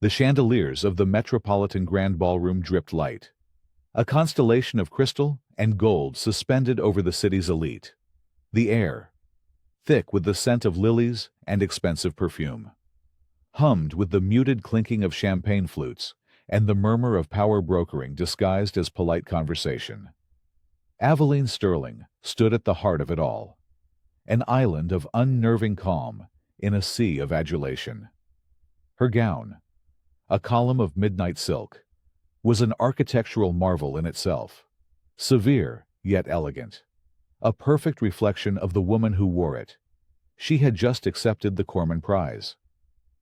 The chandeliers of the Metropolitan Grand Ballroom dripped light, a constellation of crystal and gold suspended over the city's elite. The air, thick with the scent of lilies and expensive perfume, hummed with the muted clinking of champagne flutes and the murmur of power brokering disguised as polite conversation. Aveline Sterling stood at the heart of it all, an island of unnerving calm in a sea of adulation. Her gown, a column of midnight silk, was an architectural marvel in itself, severe yet elegant, a perfect reflection of the woman who wore it. She had just accepted the Corman Prize,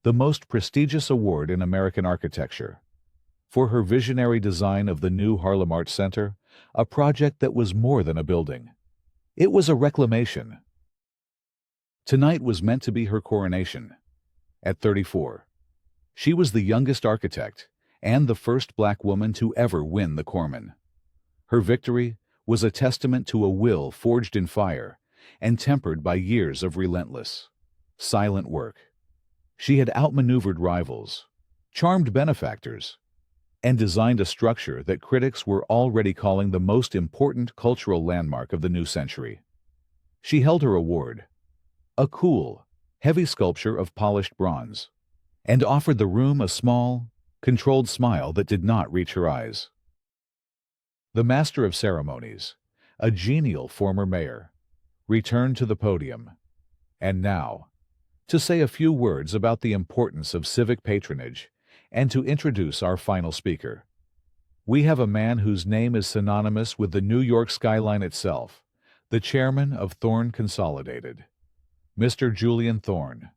the most prestigious award in American architecture, for her visionary design of the new Harlem Arts Center, a project that was more than a building. It was a reclamation. Tonight was meant to be her coronation. At 34, she was the youngest architect and the first black woman to ever win the Corman. Her victory was a testament to a will forged in fire and tempered by years of relentless, silent work. She had outmaneuvered rivals, charmed benefactors, and designed a structure that critics were already calling the most important cultural landmark of the new century. She held her award, a cool, heavy sculpture of polished bronze, and offered the room a small, controlled smile that did not reach her eyes. The master of ceremonies, a genial former mayor, returned to the podium, and now, to say a few words about the importance of civic patronage and to introduce our final speaker. We have a man whose name is synonymous with the New York skyline itself, the chairman of Thorne Consolidated, Mr. Julian Thorne.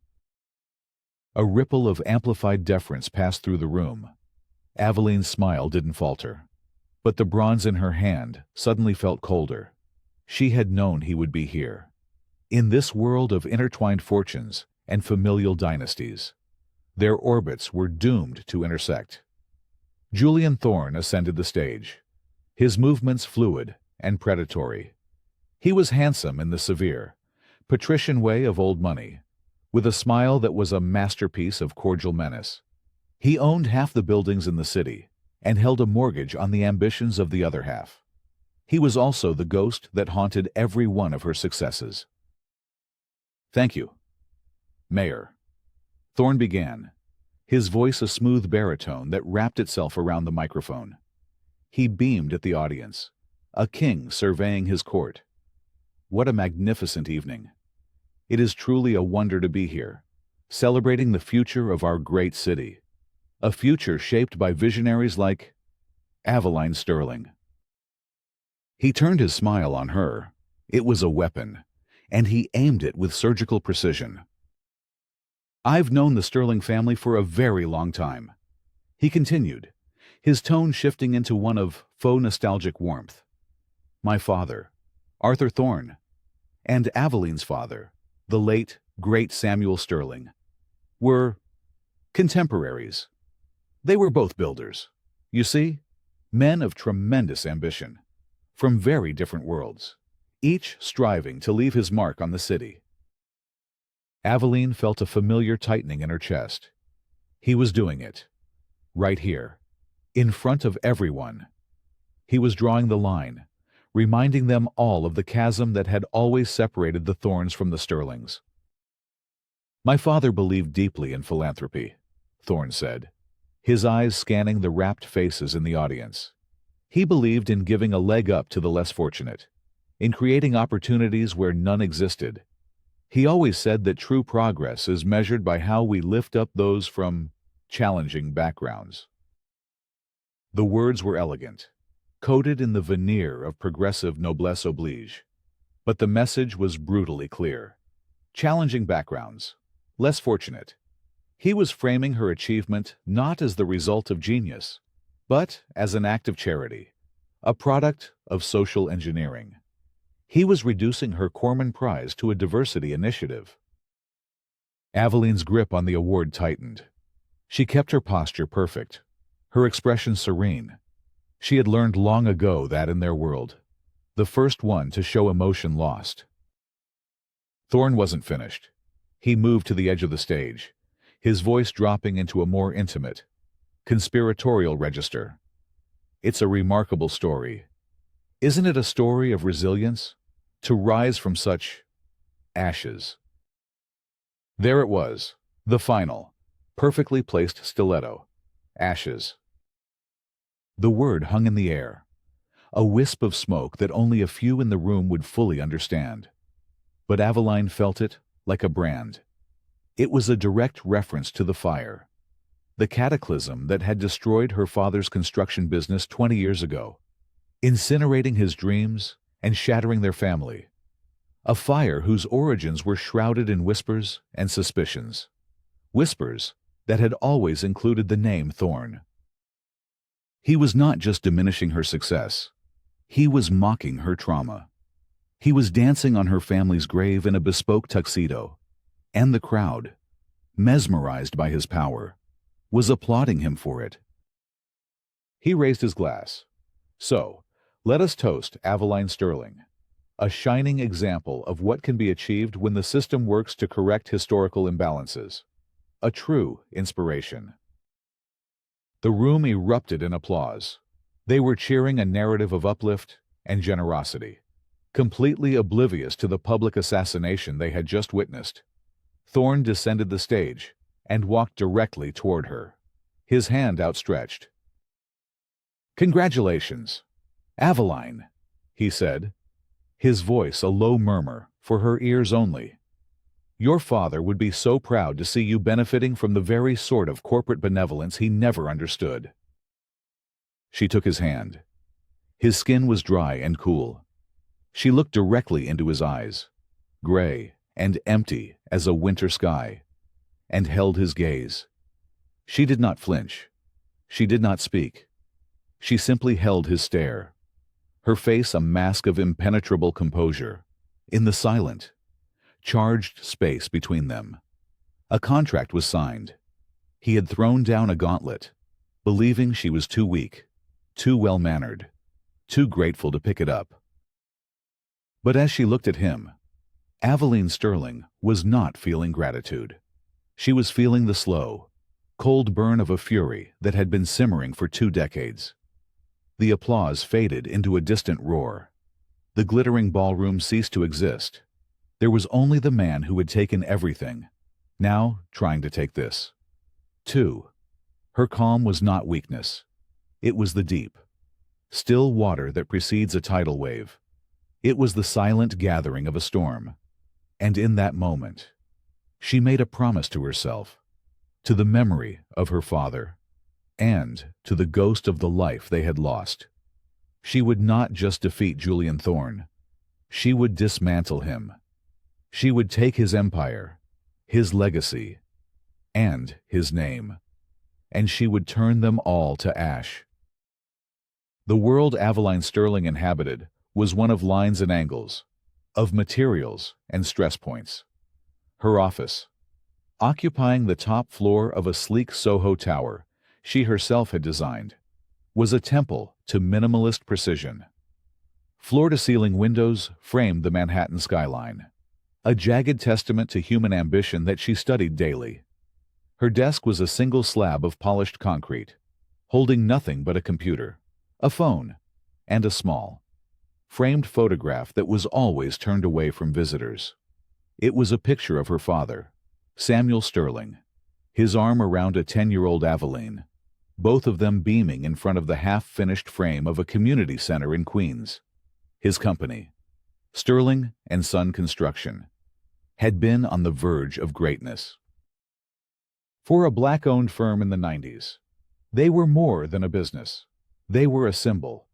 A ripple of amplified deference passed through the room. Aveline's smile didn't falter, but the bronze in her hand suddenly felt colder. She had known he would be here, in this world of intertwined fortunes and familial dynasties. Their orbits were doomed to intersect. Julian Thorne ascended the stage, his movements fluid and predatory. He was handsome in the severe, patrician way of old money, with a smile that was a masterpiece of cordial menace. He owned half the buildings in the city and held a mortgage on the ambitions of the other half. He was also the ghost that haunted every one of her successes. "Thank you, Mayor," Thorne began, his voice a smooth baritone that wrapped itself around the microphone. He beamed at the audience, a king surveying his court. What a magnificent evening. It is truly a wonder to be here, celebrating the future of our great city, a future shaped by visionaries like Aveline Sterling. He turned his smile on her. It was a weapon, and he aimed it with surgical precision. "I've known the Sterling family for a very long time," he continued, his tone shifting into one of faux nostalgic warmth. "My father, Arthur Thorne, and Aveline's father, the late, great Samuel Sterling, were contemporaries. They were both builders. You see, men of tremendous ambition, from very different worlds, each striving to leave his mark on the city." Aveline felt a familiar tightening in her chest. He was doing it. Right here. In front of everyone. He was drawing the line, reminding them all of the chasm that had always separated the Thornes from the Sterlings. "My father believed deeply in philanthropy," Thorne said, his eyes scanning the rapt faces in the audience. "He believed in giving a leg up to the less fortunate, in creating opportunities where none existed. He always said that true progress is measured by how we lift up those from challenging backgrounds." The words were elegant, coated in the veneer of progressive noblesse oblige, but the message was brutally clear. Challenging backgrounds, less fortunate. He was framing her achievement not as the result of genius, but as an act of charity, a product of social engineering. He was reducing her Corman Prize to a diversity initiative. Aveline's grip on the award tightened. She kept her posture perfect, her expression serene. She had learned long ago that in their world, the first one to show emotion lost. Thorne wasn't finished. He moved to the edge of the stage, his voice dropping into a more intimate, Conspiratorial register. It's a remarkable story. Isn't it a story of resilience? To rise from such ashes. There it was, the final, perfectly placed stiletto. Ashes. The word hung in the air, a wisp of smoke that only a few in the room would fully understand. But Aveline felt it like a brand. It was a direct reference to the fire, the cataclysm that had destroyed her father's construction business 20 years ago, incinerating his dreams and shattering their family. A fire whose origins were shrouded in whispers and suspicions. Whispers that had always included the name Thorne. He was not just diminishing her success. He was mocking her trauma. He was dancing on her family's grave in a bespoke tuxedo. And the crowd, mesmerized by his power, was applauding him for it. He raised his glass. So, let us toast Aveline Sterling, a shining example of what can be achieved when the system works to correct historical imbalances. A true inspiration. The room erupted in applause. They were cheering a narrative of uplift and generosity, completely oblivious to the public assassination they had just witnessed. Thorne descended the stage and walked directly toward her, his hand outstretched. "Congratulations, Aveline," he said, his voice a low murmur for her ears only. "Your father would be so proud to see you benefiting from the very sort of corporate benevolence he never understood." She took his hand. His skin was dry and cool. She looked directly into his eyes, gray and empty as a winter sky, and held his gaze. She did not flinch. She did not speak. She simply held his stare, her face a mask of impenetrable composure. In the silent, charged space between them, a contract was signed. He had thrown down a gauntlet, believing she was too weak, too well-mannered, too grateful to pick it up. But as she looked at him, Aveline Sterling was not feeling gratitude. She was feeling the slow, cold burn of a fury that had been simmering for 2 decades. The applause faded into a distant roar. The glittering ballroom ceased to exist. There was only the man who had taken everything, now trying to take this, too. Her calm was not weakness. It was the deep, still water that precedes a tidal wave. It was the silent gathering of a storm. And in that moment, she made a promise to herself, to the memory of her father, and to the ghost of the life they had lost. She would not just defeat Julian Thorne. She would dismantle him. She would take his empire, his legacy, and his name, and she would turn them all to ash. The world Aveline Sterling inhabited was one of lines and angles, of materials and stress points. Her office, occupying the top floor of a sleek Soho tower she herself had designed, was a temple to minimalist precision. Floor-to-ceiling windows framed the Manhattan skyline, a jagged testament to human ambition that she studied daily. Her desk was a single slab of polished concrete, holding nothing but a computer, a phone, and a small, framed photograph that was always turned away from visitors. It was a picture of her father, Samuel Sterling, his arm around a 10-year-old Aveline, both of them beaming in front of the half-finished frame of a community center in Queens. His company, Sterling and Son Construction, had been on the verge of greatness. For a black-owned firm in the 90s, they were more than a business. They were a symbol.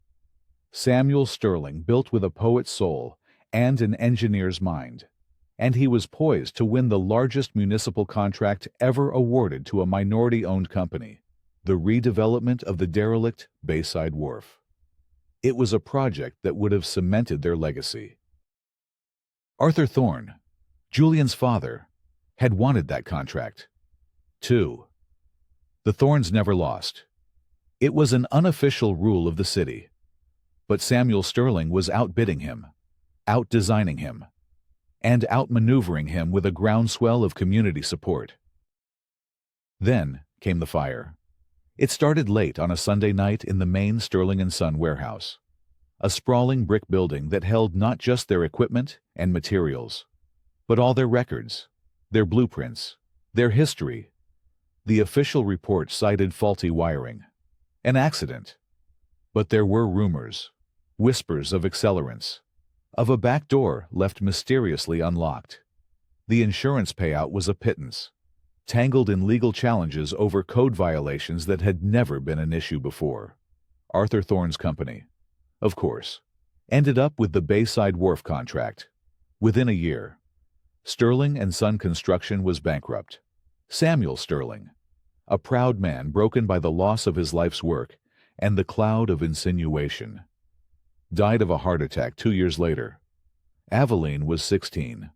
Samuel Sterling built with a poet's soul and an engineer's mind, and he was poised to win the largest municipal contract ever awarded to a minority-owned company, the redevelopment of the derelict Bayside Wharf. It was a project that would have cemented their legacy. Arthur Thorne, Julian's father, had wanted that contract, too. The Thornes never lost. It was an unofficial rule of the city. But Samuel Sterling was outbidding him, outdesigning him, and outmaneuvering him with a groundswell of community support. Then came the fire. It started late on a Sunday night in the main Sterling & Son warehouse, a sprawling brick building that held not just their equipment and materials, but all their records, their blueprints, their history. The official report cited faulty wiring, an accident. But there were rumors, whispers of accelerants, of a back door left mysteriously unlocked. The insurance payout was a pittance, tangled in legal challenges over code violations that had never been an issue before. Arthur Thorne's company, of course, ended up with the Bayside Wharf contract. Within a year, Sterling & Son Construction was bankrupt. Samuel Sterling, a proud man broken by the loss of his life's work and the cloud of insinuation, died of a heart attack 2 years later. Aveline was 16.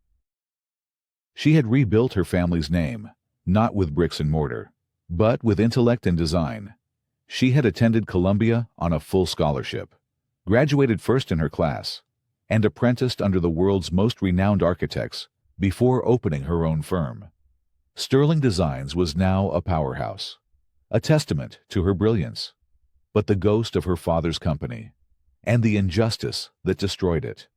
She had rebuilt her family's name, not with bricks and mortar, but with intellect and design. She had attended Columbia on a full scholarship, graduated first in her class, and apprenticed under the world's most renowned architects before opening her own firm. Sterling Designs was now a powerhouse, a testament to her brilliance, but the ghost of her father's company, and the injustice that destroyed it,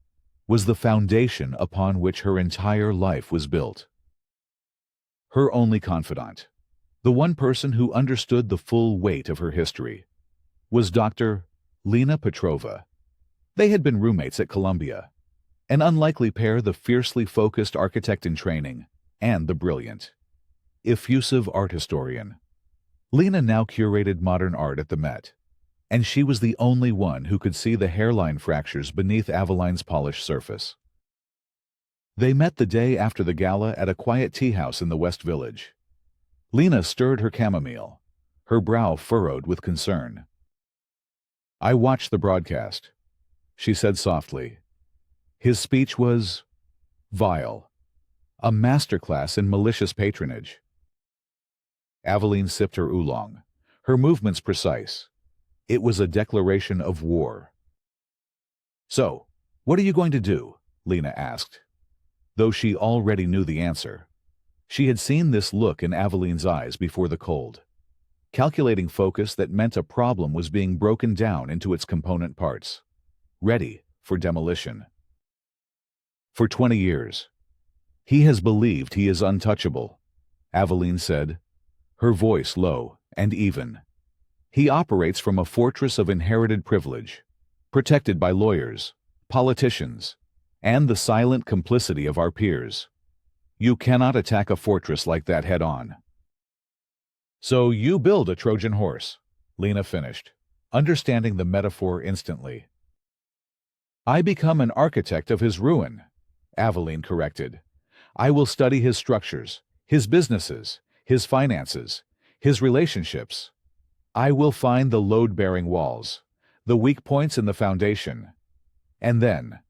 was the foundation upon which her entire life was built. Her only confidant, the one person who understood the full weight of her history, was Dr. Lena Petrova. They had been roommates at Columbia, an unlikely pair, the fiercely focused architect in training and the brilliant, effusive art historian. Lena now curated modern art at the Met, and she was the only one who could see the hairline fractures beneath Aveline's polished surface. They met the day after the gala at a quiet tea house in the West Village. Lena stirred her chamomile, her brow furrowed with concern. "I watched the broadcast," she said softly. His speech was vile, a masterclass in malicious patronage. Aveline sipped her oolong, her movements precise. It was a declaration of war. "So, what are you going to do?" Lena asked, though she already knew the answer. She had seen this look in Aveline's eyes before the cold, calculating focus that meant a problem was being broken down into its component parts, ready for demolition. "For 20 years, he has believed he is untouchable," Aveline said, her voice low and even. "He operates from a fortress of inherited privilege, protected by lawyers, politicians, and the silent complicity of our peers. You cannot attack a fortress like that head-on." "So you build a Trojan horse," Lena finished, understanding the metaphor instantly. "I become an architect of his ruin," Aveline corrected. "I will study his structures, his businesses, his finances, his relationships. I will find the load-bearing walls, the weak points in the foundation, and then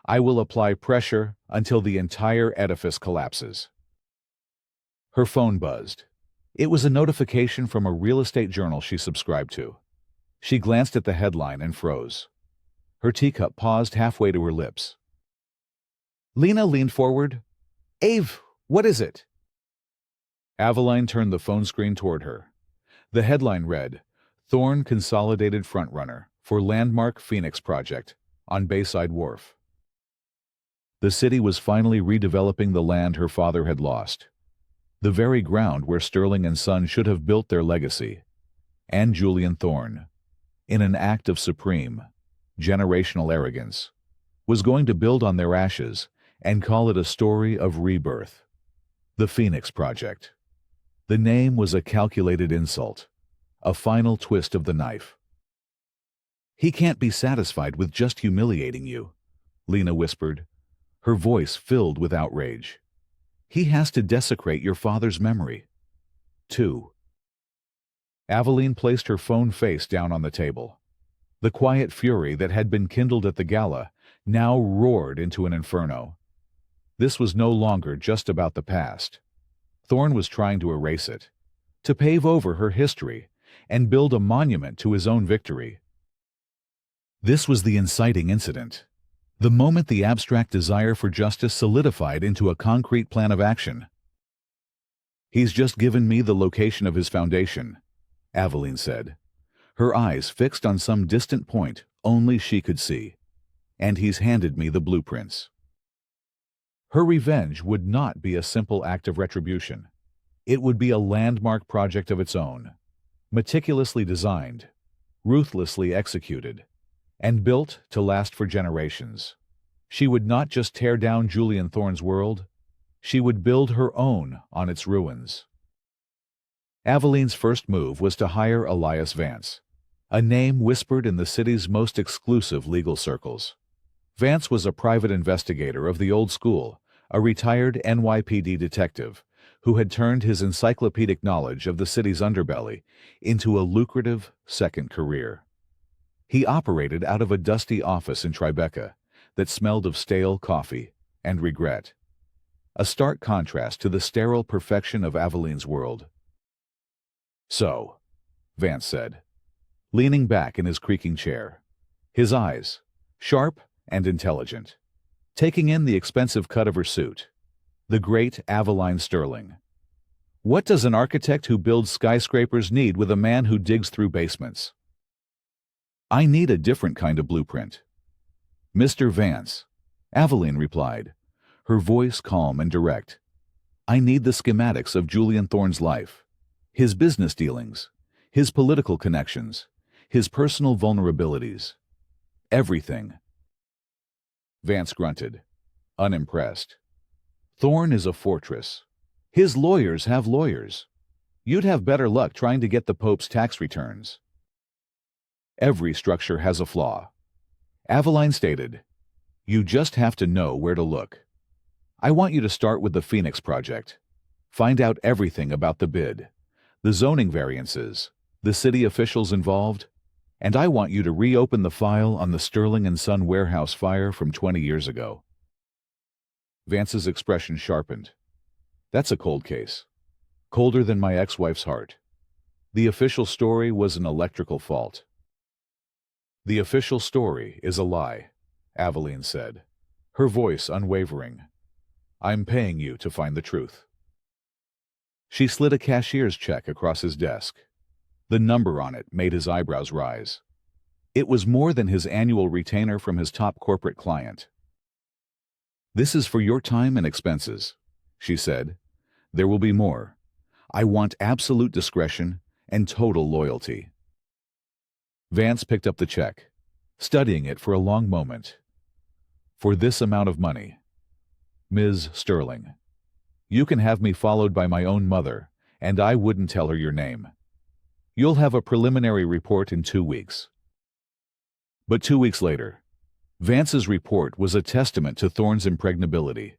I will apply pressure until the entire edifice collapses." Her phone buzzed. It was a notification from a real estate journal she subscribed to. She glanced at the headline and froze. Her teacup paused halfway to her lips. Lena leaned forward. "Ave, what is it?" Aveline turned the phone screen toward her. The headline read, "Thorne Consolidated Frontrunner for Landmark Phoenix Project on Bayside Wharf." The city was finally redeveloping the land her father had lost, the very ground where Sterling & Son should have built their legacy. And Julian Thorne, in an act of supreme, generational arrogance, was going to build on their ashes and call it a story of rebirth. The Phoenix Project. The name was a calculated insult, a final twist of the knife. "He can't be satisfied with just humiliating you," Lena whispered, her voice filled with outrage. "He has to desecrate your father's memory, too." Aveline placed her phone face down on the table. The quiet fury that had been kindled at the gala now roared into an inferno. This was no longer just about the past. Thorne was trying to erase it, to pave over her history and build a monument to his own victory. This was the inciting incident, the moment the abstract desire for justice solidified into a concrete plan of action. "He's just given me the location of his foundation," Aveline said, her eyes fixed on some distant point only she could see. And he's handed me the blueprints. Her revenge would not be a simple act of retribution. It would be a landmark project of its own, meticulously designed, ruthlessly executed, and built to last for generations. She would not just tear down Julian Thorne's world, she would build her own on its ruins. Aveline's first move was to hire Elias Vance, a name whispered in the city's most exclusive legal circles. Vance was a private investigator of the old school, a retired NYPD detective who had turned his encyclopedic knowledge of the city's underbelly into a lucrative second career. He operated out of a dusty office in Tribeca that smelled of stale coffee and regret, a stark contrast to the sterile perfection of Aveline's world. "So," Vance said, leaning back in his creaking chair, his eyes sharp and intelligent, taking in the expensive cut of her suit, the great Aveline Sterling. "What does an architect who builds skyscrapers need with a man who digs through basements?" "I need a different kind of blueprint." "Mr. Vance," Aveline replied, her voice calm and direct. "I need the schematics of Julian Thorne's life, his business dealings, his political connections, his personal vulnerabilities. Everything." Vance grunted, unimpressed. "Thorne is a fortress. His lawyers have lawyers. You'd have better luck trying to get the Pope's tax returns." "Every structure has a flaw," Aveline stated. "You just have to know where to look. I want you to start with the Phoenix Project. Find out everything about the bid, the zoning variances, the city officials involved, and I want you to reopen the file on the Sterling and Son warehouse fire from 20 years ago." Vance's expression sharpened. "That's a cold case. Colder than my ex-wife's heart. The official story was an electrical fault." "The official story is a lie," Aveline said, her voice unwavering. "I'm paying you to find the truth." She slid a cashier's check across his desk. The number on it made his eyebrows rise. It was more than his annual retainer from his top corporate client. "This is for your time and expenses," she said. "There will be more. I want absolute discretion and total loyalty." Vance picked up the check, studying it for a long moment. "For this amount of money, Ms. Sterling, you can have me followed by my own mother, and I wouldn't tell her your name. You'll have a preliminary report in 2 weeks." But 2 weeks later, Vance's report was a testament to Thorne's impregnability.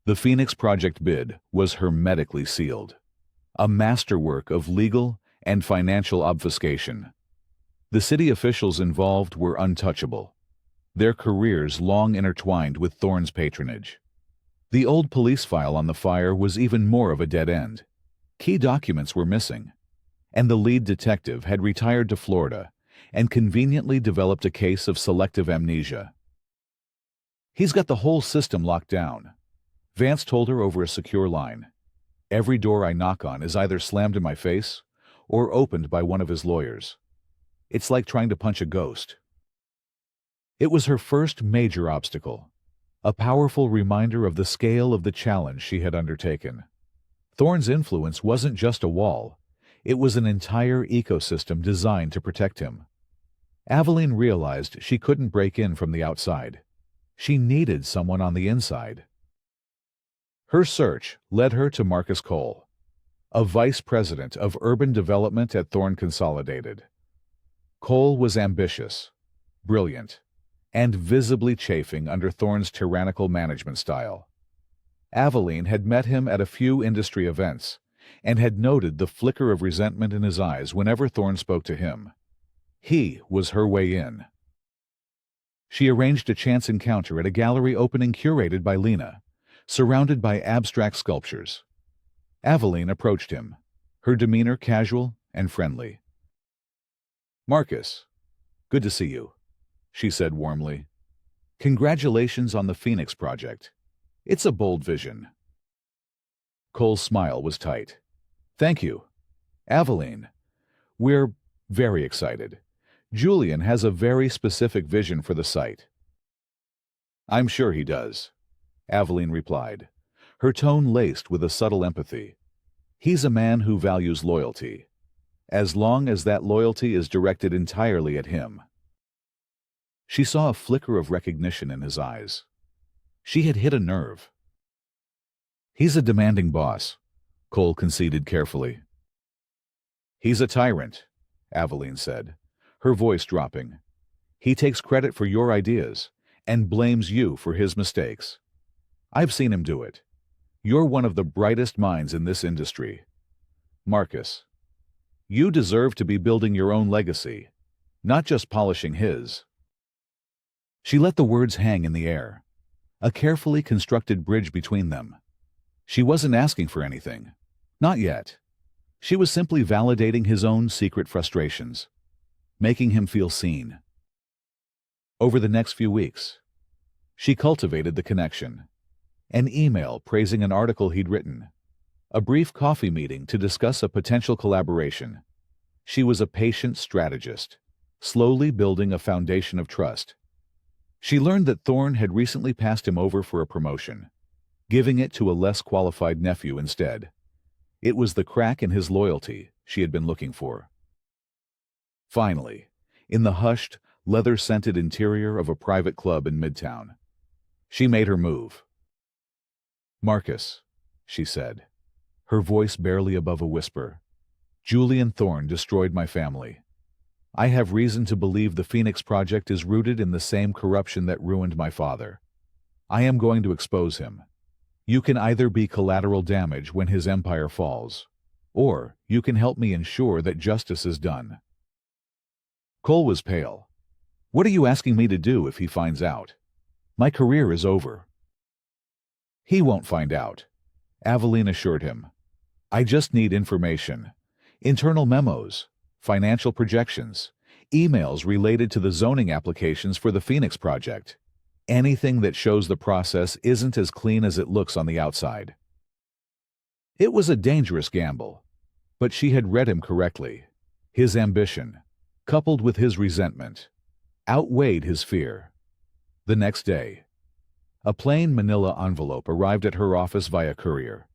The Phoenix Project bid was hermetically sealed, a masterwork of legal and financial obfuscation. The city officials involved were untouchable, their careers long intertwined with Thorne's patronage. The old police file on the fire was even more of a dead end. Key documents were missing, and the lead detective had retired to Florida and conveniently developed a case of selective amnesia. "He's got the whole system locked down," Vance told her over a secure line. "Every door I knock on is either slammed in my face or opened by one of his lawyers. It's like trying to punch a ghost." It was her first major obstacle, a powerful reminder of the scale of the challenge she had undertaken. Thorne's influence wasn't just a wall, it was an entire ecosystem designed to protect him. Aveline realized she couldn't break in from the outside. She needed someone on the inside. Her search led her to Marcus Cole, a vice president of urban development at Thorne Consolidated. Cole was ambitious, brilliant, and visibly chafing under Thorne's tyrannical management style. Aveline had met him at a few industry events and had noted the flicker of resentment in his eyes whenever Thorne spoke to him. He was her way in. She arranged a chance encounter at a gallery opening curated by Lena, surrounded by abstract sculptures. Aveline approached him, her demeanor casual and friendly. "Marcus, good to see you," she said warmly. "Congratulations on the Phoenix Project. It's a bold vision." Cole's smile was tight. "Thank you. Aveline, We're very excited. Julian has a very specific vision for the site. I'm sure he does, Aveline replied, her tone laced with a subtle empathy. He's a man who values loyalty, as long as that loyalty is directed entirely at him. She saw a flicker of recognition in his eyes. She had hit a nerve. He's a demanding boss, Cole conceded carefully. He's a tyrant, Aveline said, her voice dropping. He takes credit for your ideas and blames you for his mistakes. I've seen him do it. You're one of the brightest minds in this industry. Marcus, you deserve to be building your own legacy, not just polishing his. She let the words hang in the air, a carefully constructed bridge between them. She wasn't asking for anything. Not yet. She was simply validating his own secret frustrations, making him feel seen. Over the next few weeks, she cultivated the connection. An email praising an article he'd written, a brief coffee meeting to discuss a potential collaboration. She was a patient strategist, slowly building a foundation of trust. She learned that Thorne had recently passed him over for a promotion, giving it to a less qualified nephew instead. It was the crack in his loyalty she had been looking for. Finally, in the hushed, leather-scented interior of a private club in Midtown, she made her move. Marcus, she said, her voice barely above a whisper, Julian Thorne destroyed my family. I have reason to believe the Phoenix Project is rooted in the same corruption that ruined my father. I am going to expose him. You can either be collateral damage when his empire falls, or you can help me ensure that justice is done. Cole was pale. What are you asking me to do if he finds out? My career is over. He won't find out, Aveline assured him. I just need information. Internal memos, financial projections, emails related to the zoning applications for the Phoenix Project. Anything that shows the process isn't as clean as it looks on the outside. It was a dangerous gamble, but she had read him correctly. His ambition, coupled with his resentment, outweighed his fear. The next day, a plain manila envelope arrived at her office via courier.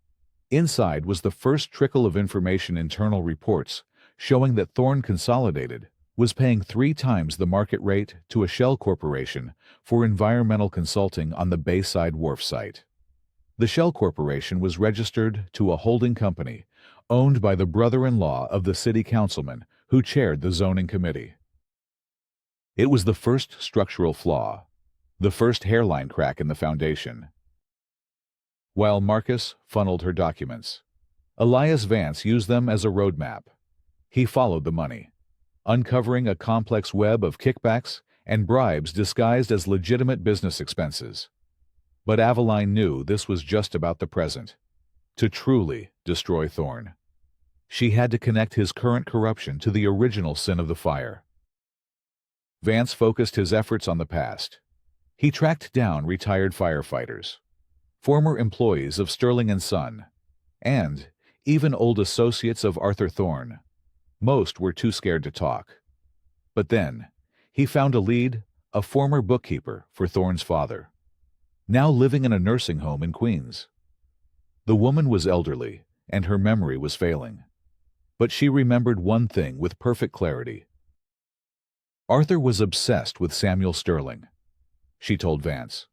Inside was the first trickle of information: internal reports showing that Thorne Consolidated was paying 3 times the market rate to a shell corporation for environmental consulting on the Bayside Wharf site. The Shell Corporation was registered to a holding company owned by the brother-in-law of the city councilman who chaired the zoning committee. It was the first structural flaw, the first hairline crack in the foundation. While Marcus funneled her documents, Elias Vance used them as a roadmap. He followed the money, uncovering a complex web of kickbacks and bribes disguised as legitimate business expenses. But Aveline knew this was just about the present. To truly destroy Thorne, she had to connect his current corruption to the original sin of the fire. Vance focused his efforts on the past. He tracked down retired firefighters, former employees of Sterling & Son, and even old associates of Arthur Thorne. Most were too scared to talk. But then, he found a lead, a former bookkeeper for Thorne's father, now living in a nursing home in Queens. The woman was elderly, and her memory was failing. But she remembered one thing with perfect clarity. Arthur was obsessed with Samuel Sterling, she told Vance,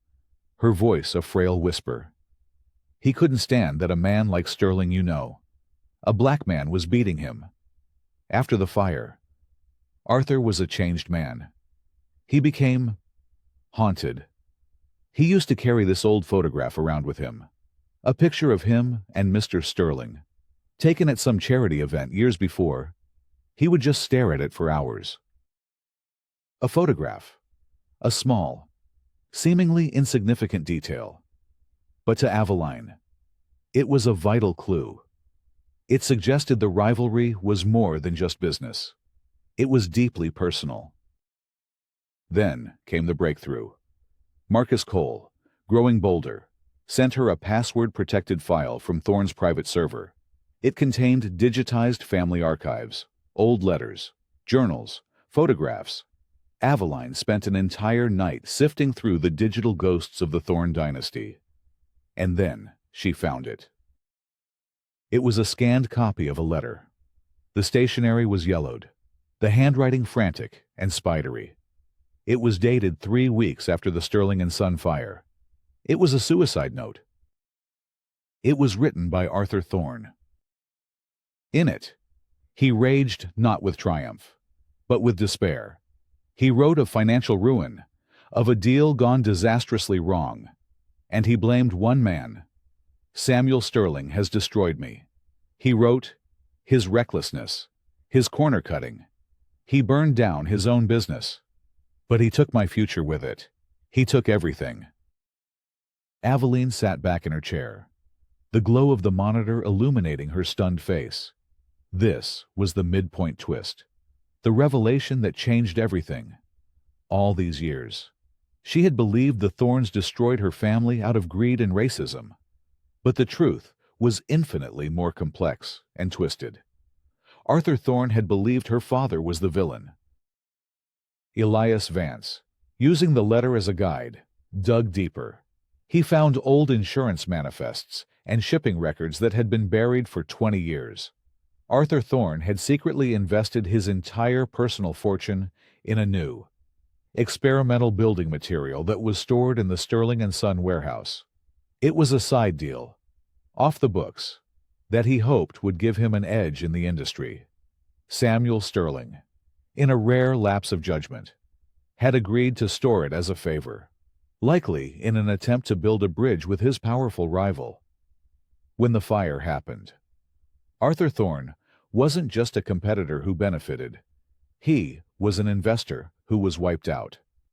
her voice a frail whisper. He couldn't stand that a man like Sterling, a black man, was beating him. After the fire, Arthur was a changed man. He became haunted. He used to carry this old photograph around with him, a picture of him and Mr. Sterling, taken at some charity event years before. He would just stare at it for hours. A photograph, a small, seemingly insignificant detail. But to Aveline, it was a vital clue. It suggested the rivalry was more than just business. It was deeply personal. Then came the breakthrough. Marcus Cole, growing bolder, sent her a password-protected file from Thorne's private server. It contained digitized family archives, Old letters, journals, photographs. Aveline spent an entire night sifting through the digital ghosts of the Thorne dynasty. And then she found it. It was a scanned copy of a letter. The stationery was yellowed, the handwriting frantic and spidery. It was dated 3 weeks after the Sterling and Son fire. It was a suicide note. It was written by Arthur Thorne. In it, he raged not with triumph, but with despair. He wrote of financial ruin, of a deal gone disastrously wrong, and he blamed one man. Samuel Sterling has destroyed me. He wrote, his recklessness, his corner-cutting. He burned down his own business. But he took my future with it. He took everything. Aveline sat back in her chair, the glow of the monitor illuminating her stunned face. This was the midpoint twist, the revelation that changed everything. All these years, she had believed the Thornes destroyed her family out of greed and racism. But the truth was infinitely more complex and twisted. Arthur Thorne had believed her father was the villain. Elias Vance, using the letter as a guide, dug deeper. He found old insurance manifests and shipping records that had been buried for 20 years. Arthur Thorne had secretly invested his entire personal fortune in a new, experimental building material that was stored in the Sterling and Son warehouse. It was a side deal, off the books, that he hoped would give him an edge in the industry. Samuel Sterling, in a rare lapse of judgment, had agreed to store it as a favor, likely in an attempt to build a bridge with his powerful rival. When the fire happened, Arthur Thorne wasn't just a competitor who benefited. He was an investor who was wiped out.